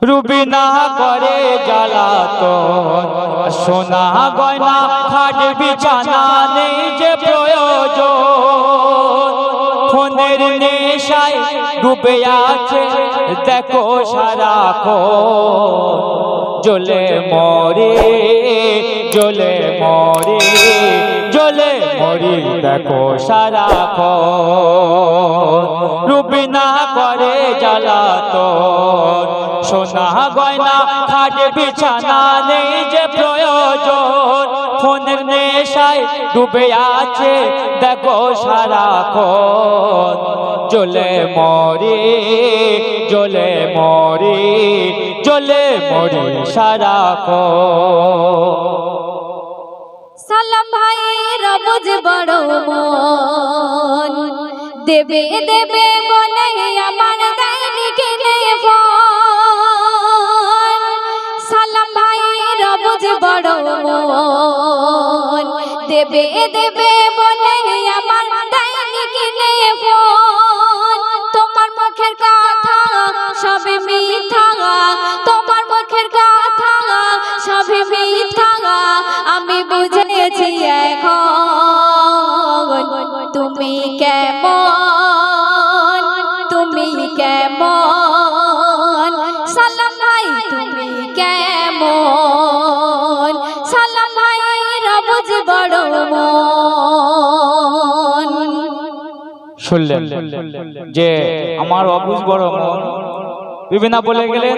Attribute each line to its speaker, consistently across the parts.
Speaker 1: রুবিনা করে জ্বালাতন, সোনা গয়না খাট বিছানা নেই যে প্রয়োজন। ফোনের নেশায় ডুবে আছে দেখো সারাক্ষণ, জ্বলে মরে জ্বলে মরে জ্বলে মরি দেখো সারাক্ষণ। রুবিনা করে জ্বালাতন, সোনা গয়না খাট বিছানা নেই যে প্রয়োজন। ফোনের নেশায় ডুবে আছে দেখো সারাক্ষণ, জ্বলে মরে জ্বলে মরে জ্বলে মরি সারাক্ষণ।
Speaker 2: সালাম ভাইয়ের বুঝ বড় মন, দেবে দেবে বলে আমার দেয়নি কিনে ফোন। সালাম ভাইয়ের বুঝ বড় মন, দেবে দেবে বলে আমার দেয়নি কিনে ফোন। তোমার মুখের কথা সবে মিথ্যা, তোমার মুখের কথা সবে মিথ্যা, আমি বুঝেছি এখন তুমি কেমন, তুমি কেমন। সালাম ভাই তুমি কেমন, সালাম ভাই রবুজ বড় মন।
Speaker 1: শুনলেন যে আমার অবুঝ বড় মন, রুবিনা বলে গেলেন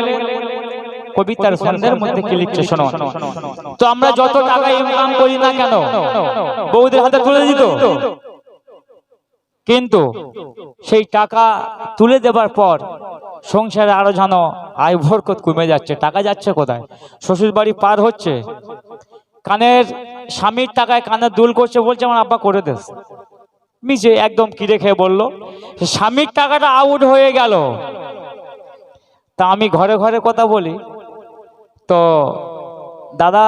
Speaker 1: কবিতার ছন্দের মধ্যে কি লিখছে শোনো। তো আমরা যত টাকা ইনকাম করি না কেন বউদের হাতে তুলে দিত, কিন্তু সেই টাকা তুলে দেবার পর সংসারে আরো যেন আয় বরকত কমে যাচ্ছে। টাকা যাচ্ছে কোথায়? শ্বশুর বাড়ি পার হচ্ছে, কানের স্বামীর টাকায় কানের দুল করছে, বলছে আমার আব্বা করে দেস। মিছে একদম কিরে খেয়ে বললো স্বামীর টাকাটা আউট হয়ে গেল। তা আমি ঘরে ঘরে কথা বলি, তো দাদা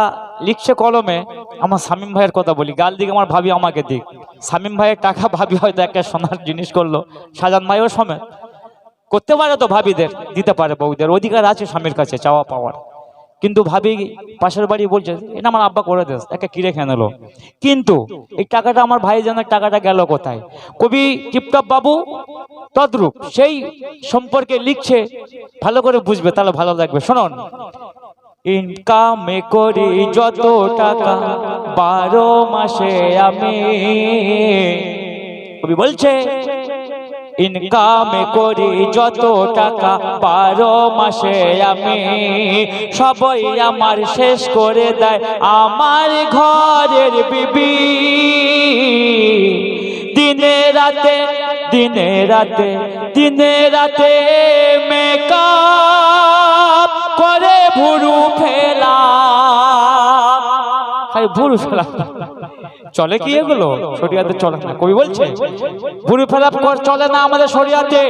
Speaker 1: লিখছে কলমে, আমার শামীম ভাইয়ের কথা বলি, গাল দিক আমার ভাবি আমাকে দিক। শামীম ভাইয়ের টাকা ভাবি হয়তো একটা সোনার জিনিস করলো, সাজান ভাইও সমেত করতে পারে, তো ভাবিদের দিতে পারে, বউদের অধিকার আছে স্বামীর কাছে চাওয়া পাওয়ার। কিন্তু ভাবি পাশের বাড়ি বলছে এটা আমার আব্বা করে দেস, একটা কিরে খেয়ে নিল। কিন্তু এই টাকাটা আমার ভাইজানের টাকাটা গেল কোথায়? কবি টিপটপ বাবু তদ্রূপ সেই সম্পর্কে লিখছে, ভালো করে বুঝবে তাহলে ভালো লাগবে। শুনুন, ইনকামে করি যত টাকা 12 মাসে আমি, কবি বলছে ইনকামে করি যত টাকা 12 মাসে আমি, সবাই আমার শেষ করে দেয় আমার ঘরের বিবি। দিনে রাতে দিনে রাতে দিনে রাতে মেকআপ করে ভুরু ফেলা, ভুরু ফেলা চলে কি এগুলো? শরিয়াতে চলে না। কবি বলছে ভুরু ফেলা চলে না আমাদের শরিয়াতে,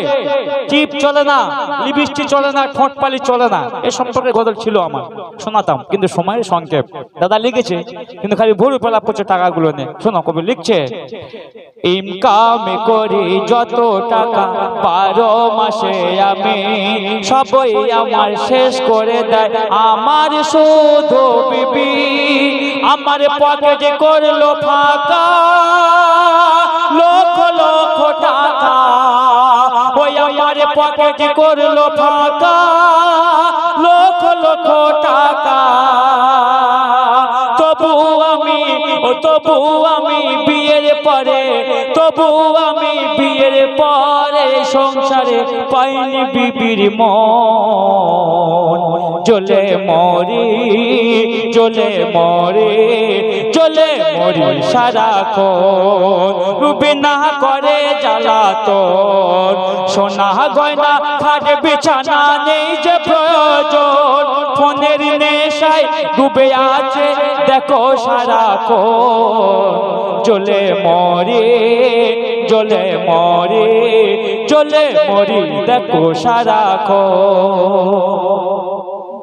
Speaker 1: টিপ চলে না, লিপস্টিক চলে না, ঠোঁট পালি চলে না। এ সম্পর্কে গজল ছিল আমার, শোনাতাম, কিন্তু সময়ের সংক্ষেপ। দাদা লিখেছে কিন্তু খালি ভুরু ফেলা করছে টাকাগুলো নিয়ে। শোনো কবি লিখছে, ইনকামে করি যত টাকা 12 মাসে আমি, সবাই আমার শেষ করে দেয় আমার শুধু বিবি। আমার পকেটে করলো ফাঁকা লক্ষ লক্ষ টাকা, ওই আমার পকেটে করলো ফাঁকা লক্ষ লক্ষ টাকা। তবু আমি বিয়ের পরে, তবু আমি বিয়ের পরে সংসারে পাইনি বিবির মন। জ্বলে মরি জ্বলে মরে জ্বলে মরি সারাক্ষণ, রুবিনা করে জ্বালাতন, সোনা গয়না খাট বিছানা নেই যে প্রয়োজন। ফোনের নেশায় ডুবে আছে দেখো সারাক্ষণ, জ্বলে মরে জ্বলে মরে জ্বলে মরি দেখো সারাক্ষণ।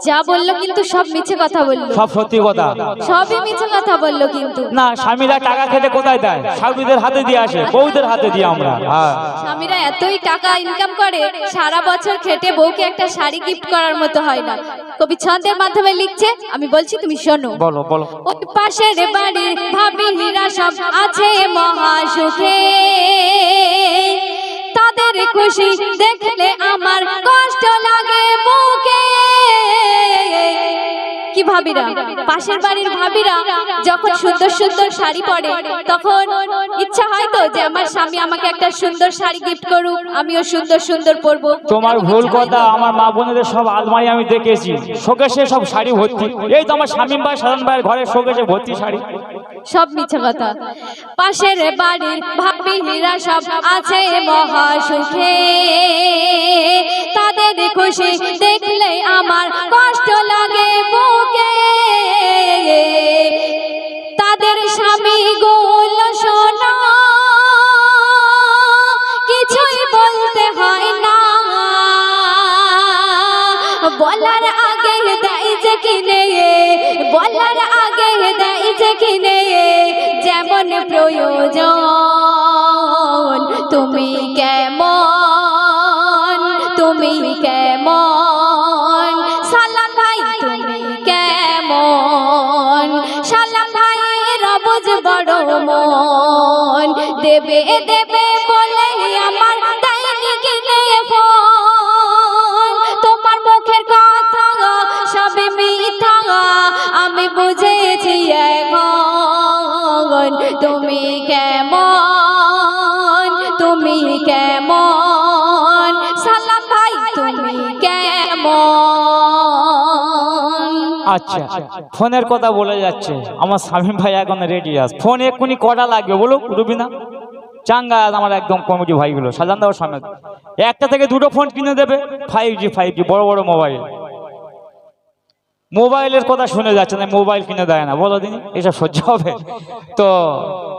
Speaker 2: যা বললো কিন্তু সব মিছে কথা বললো,
Speaker 1: সব সত্যি কথা।
Speaker 2: সবই মিছে কথা বললো কিন্তু।
Speaker 1: না, স্বামীরা টাকা খেতে কোথায় দেয়? স্বামীদের হাতে দিয়ে আসে, বউদের হাতে দিয়ে আমরা। হ্যাঁ,
Speaker 2: স্বামীরা এতই টাকা ইনকাম করে, সারা বছর খেটে বউকে একটা শাড়ি গিফট করার মতো হয় না। কবি ছন্দের মাধ্যমে লিখছে, আমি বলছি তুমি শোনো।
Speaker 1: বলো বলো।
Speaker 2: ওই পাশের বাড়ির ভাবিরা সব আছে মহা সুখে, তাদের খুশি দেখলে আমার কষ্ট লাগে বুকে। কি ভাবিরা? পাশের বাড়ির ভাবিরা যখন সুন্দর সুন্দর শাড়ি পরে, তখন ইচ্ছা হয় তো যে আমার স্বামী আমাকে একটা সুন্দর শাড়ি গিফট করুক, আমিও সুন্দর সুন্দর পরবো।
Speaker 1: তোমার ভুল কথা। আমার মা বোনেদের সব আলমারি আমি দেখেছি, শোকেসে সব শাড়ি ভর্তি। এই তো আমার স্বামী ভাই সাধারণ ভাইয়ের ঘরে শোকেসে ভর্তি শাড়ি।
Speaker 2: সব মিছে কথা। পাশের বাড়ির ভাবিরা সব আছে মহা সুখে, তাদের খুশি দেখলে আমার কষ্ট লাগে বুকে। তাদের স্বামী গুলো শোনা কিছুই বলতে হয় না, বলার আগে দেয় যে কিনে, বলার আগে দেয় যে কিনে, যেমন প্রয়োজন। তুমি কেমন, তুমি কেমন সালাম ভাই, তুমি কেমন সালাম ভাই, রবজ বড় মন, দেবে দেবে বলে আমার দেয়নি কিনে ফোন। তোমার মুখের কথা সবে মিথ্যা, আমি বুঝেছি এখন। তুমি কেমন, তুমি কেমন সালাম ভাই, তুমি কেমন।
Speaker 1: আচ্ছা, ফোনের কথা বলে যাচ্ছে, আমার স্বামী ভাই এখন রেডি আছে। ফোন এক্ষুনি কটা লাগবে বলো রুবিনা? চাঙ্গা আমার একদম কমিটি ভাইগুলো সাজান দেওয়ার সমেত একটা থেকে দুটো ফোন কিনে দেবে। 5G বড় বড় মোবাইল। মোবাইলের কথা শুনে যাচ্ছে না, মোবাইল কিনে দেয় না। বলো দিন, এসব সহ্য হবে তো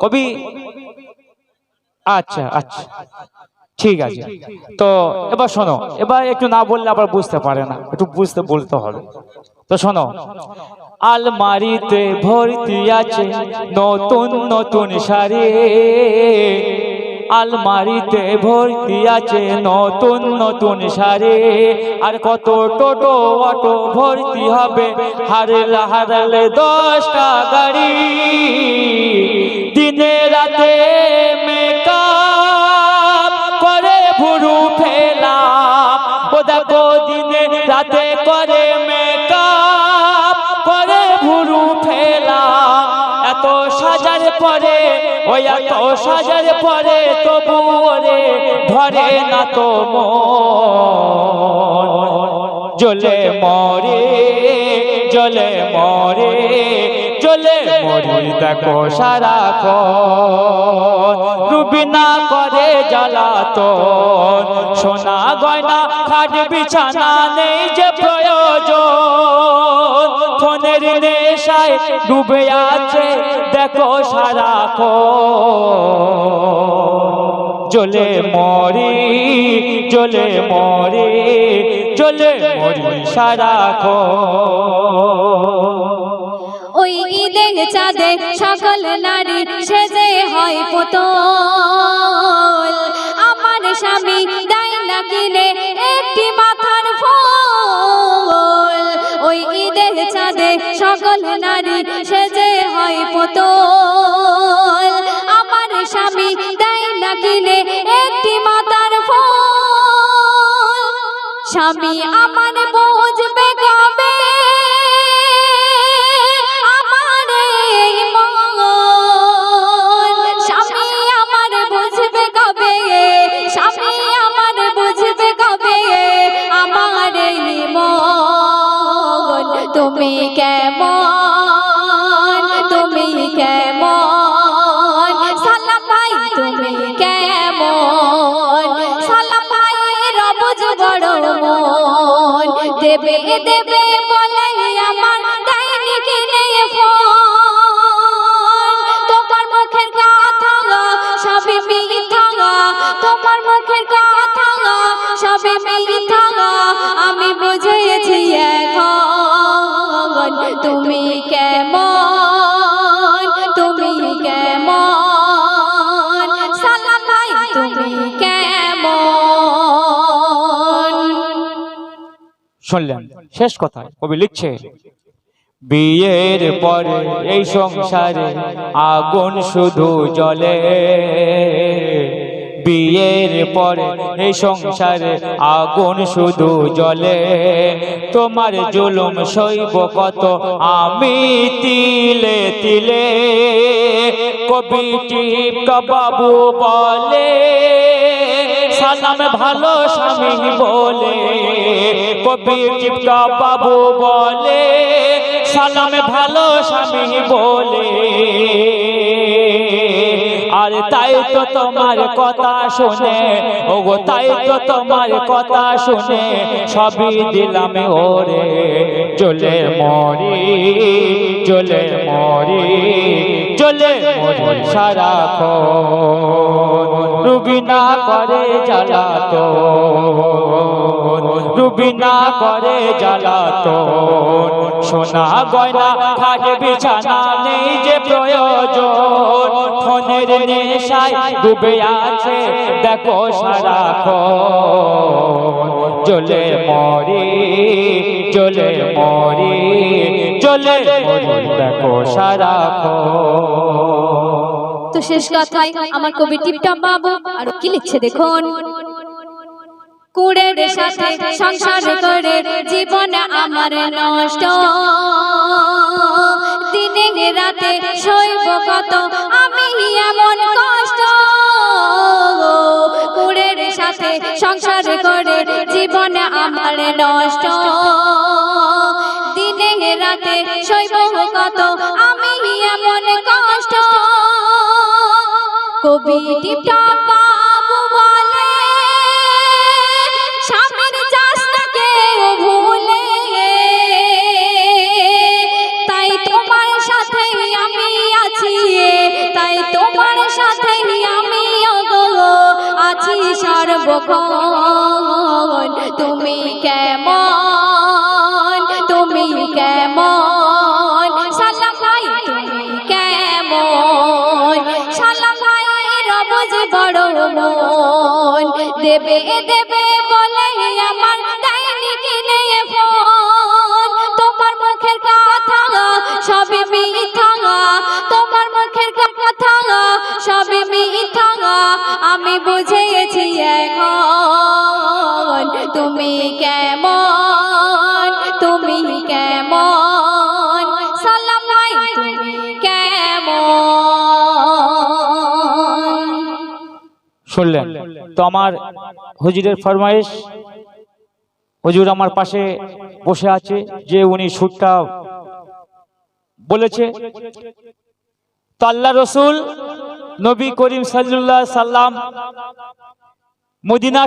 Speaker 1: কবি? আচ্ছা আচ্ছা, ঠিক আছে। তো এবার শোনো, এবার একটু না বললে আবার বুঝতে পারে না, একটু বুঝতে বলতে হবে। তো শোনো, আলমারিতে ভর্তি আছে নতুন নতুন শাড়ি, আলমারিতে ভর্তি আছে নতুন নতুন শাড়ি। আর কত টোটো অটো ভর্তি হবে, হারলে হারলে 10টা গাড়ি। দিনে রাতে মেকআপ করে ভুরু ফেলাম, ও দেখো দিনে রাতে করে মেকআপ করে ভুরু ফেলাম। এত সাজার পরে, ওই এত সাজার পরে তবু রে ধরে না তো মন। জ্বলে মরে, জ্বলে মরে, জ্বলে মরি দেখো সারাক্ষণ। রুবিনা করে জ্বালাতন, সোনা গয়না খাট বিছানা নেই যে প্রয়োজন। ফোনের নেশায় ডুবে আছে দেখো সারাক্ষণ। জ্বলে মরি, জ্বলে মরি, জ্বলে মরি সারাক্ষণ।
Speaker 2: ওই ঈদে চাঁদে সকল নারী সেজে হয় পুতুল, আমার স্বামী দেয় না কিনে একটি মাথার ফুল। ওই ঈদে চাঁদে সকল নারী সেজে হয় পুতুল, আমার স্বামী দেয় না কিনে একটি মাথার ফুল। স্বামী আমার বুঝবে কবে আমার এই মন, স্বামী আমার বুঝবে কবে, স্বামী আমার বুঝবে কবে আমার এই মন। তুমি কেমন, তুমি কেমন সালাম ভাই, তুমি কেমন সালাম ভাই, রবজ বড় মন, দেবে দেবে বলে আমার দেয়নি কিনে ফোন। তোমার মুখের কথা সবই মিথ্যা, তোমার মুখের কথা সবই মিথ্যা, আমি বুঝেছি এখন।
Speaker 1: শুনলেন শেষ কথা কবি লিখছে, বিয়ের পরে এই সংসারে আগুন শুধু জ্বলে, বিয়ের পরে এই সংসারে আগুন শুধু জ্বলে, তোমার জুলুম সইব কত আমি তিলে তিলে। কবি টিপকা বাবু বলে সালাম ভালো স্বামী বলে, কবি টিপকা বাবু বলে সালাম ভালো স্বামী বলে। আর তাই তো তোমার কথা শুনে, ওগো তাই তো তোমার কথা শুনে সবই দিলাম ওরে, জ্বলে মরি জ্বলে মরি জ্বলে মরি সারাক্ষণ, রুবিনা করে জ্বালাতন, রুবিনা করে জ্বালাতন। সোনা গয়না খাট বিছানা নেই যে প্রয়োজন, ফোনের নেশায় ডুবে আছে দেখো সারাক্ষণ, জ্বলে মরি জ্বলে মরি জ্বলে মরি দেখো সারাক্ষণ।
Speaker 2: তো শেষ কথায় আমার কবি টিপটপ বাবু আর কি লিখছে দেখুন, কুড়ের সাথে সংসার করে জীবন আমার নষ্ট, দিনে রাতে সইব কত আমি এমন কষ্ট, কুড়ের সাথে সংসার করে জীবন আমার নষ্ট, দিনে রাতে সইব কত আমি এমন কষ্ট। কবি টিপটপ বাবু বলে স্বামীর চাষটাকে ভুলে, তাই তোমার সাথে আমি আছি, তাই তোমার সাথে আমি আছি সর্বক্ষণ। তুমি কেমন তুমি কেমন সালাম ভাই, তুমি কেমন সালাম ভাই, রবজ বড় মন, দেবে দেবে বলে আমার দেয়নি কিনে ফোন, তোমার মুখের কথা সবই মিথ্যা, তোমার মুখের কথা সবই মিথ্যা, আমি বুঝেছি এখন। তুমি কেমন তুমি কেমন সালাম ভাই, তুমি কেমন।
Speaker 1: শুনলেন তো আমার হুজুরের ফরমাইশ, হুজুর আমার পাশে বসে আছে যে উনি সুরটা বলেছে, তো আল্লাহ রসুল নবী করিম সাল্লাল্লাহু আলাইহি সাল্লাম মদিনা